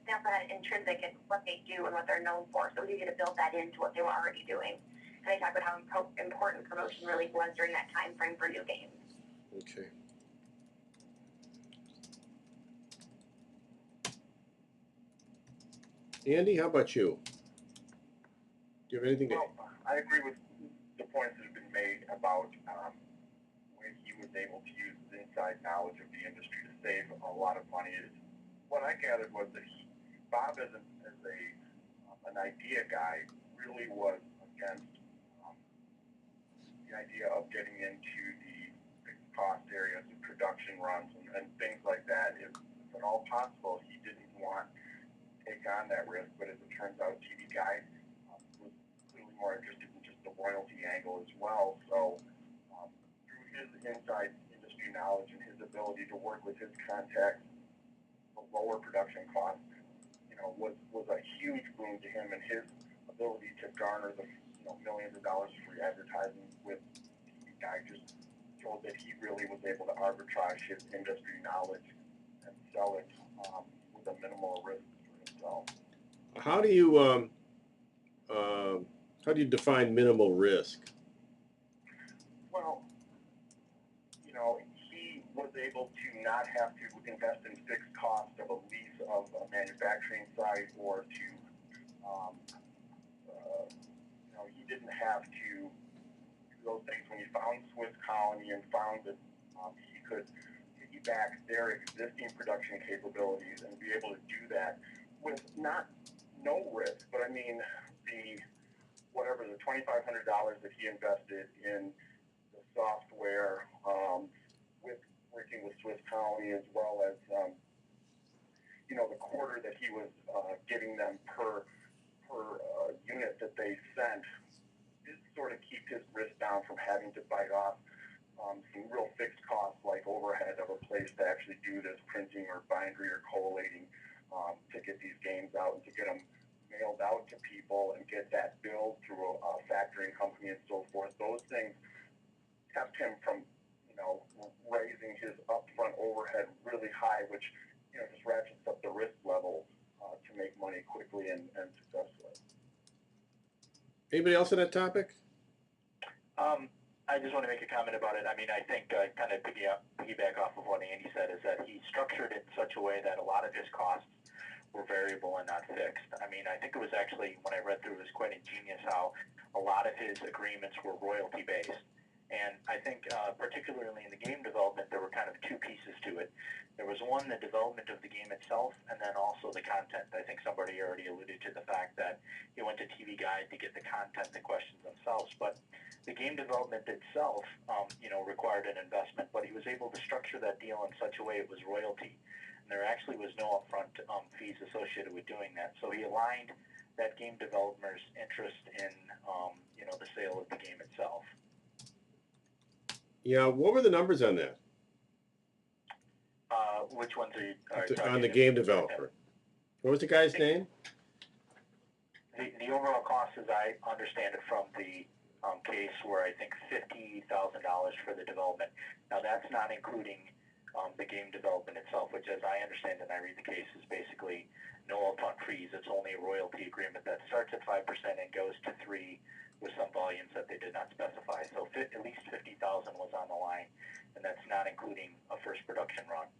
they also had intrinsic in what they do and what they're known for, so it was easy to build that into what they were already doing. And they talked about how important promotion really was during that time frame for new games. Okay. Andy, how about you? Do you have anything to add? Well, I agree with the points that have been made about when he was able to use his inside knowledge of the industry to save a lot of money. What I gathered was that Bob, as an idea guy, really was against the idea of getting into the fixed cost areas of production runs and things like that. If at all possible, he didn't want to take on that risk, but as it turns out, TV Guide was clearly more interested in just the royalty angle as well. So through his inside industry knowledge and his ability to work with his contacts, the lower production costs, was a huge boon to him, and his ability to garner the millions of dollars of free advertising with TV Guide just showed that he really was able to arbitrage his industry knowledge and sell it with a minimal risk for himself. How do you define minimal risk? Well, he was able to not have to invest in fixed cost of a lease of a manufacturing site, or to, he didn't have to do those things when he found Swiss Colony and found that he could piggyback their existing production capabilities and be able to do that with no risk, but I mean the $2,500 that he invested in the software with working with Swiss Colony, as well as the quarter that he was giving them per unit that they sent, did sort of keep his risk down from having to bite off some real fixed costs like overhead of a place to actually do this printing or bindery or collating to get these games out and to get them mailed out to people and get that billed through a factoring company and so forth. Those things kept him from raising his upfront overhead really high, which just ratchets up the risk level to make money quickly and successfully. Anybody else on that topic? I just want to make a comment about it. I mean, I think kind of piggyback off of what Andy said is that he structured it in such a way that a lot of his costs were variable and not fixed. I mean, I think it was actually, when I read through, it was quite ingenious how a lot of his agreements were royalty-based. And I think particularly in the game development, there were kind of two pieces to it. There was one, the development of the game itself, and then also the content. I think somebody already alluded to the fact that he went to TV Guide to get the content, the questions themselves. But the game development itself, required an investment, but he was able to structure that deal in such a way it was royalty. And there actually was no upfront fees associated with doing that. So he aligned that game developer's interest in, the sale of the game itself. Yeah, what were the numbers on that? Which ones are you on the game developer? What was the guy's name? The overall cost, as I understand it from the case, were I think $50,000 for the development. Now that's not including the game development itself, which, as I understand and I read the case, is basically no upfront fees. It's only a royalty agreement that starts at 5% and goes to 3% with some volumes that they did not specify. So at least $50,000 was on the line, and that's not including a first production run.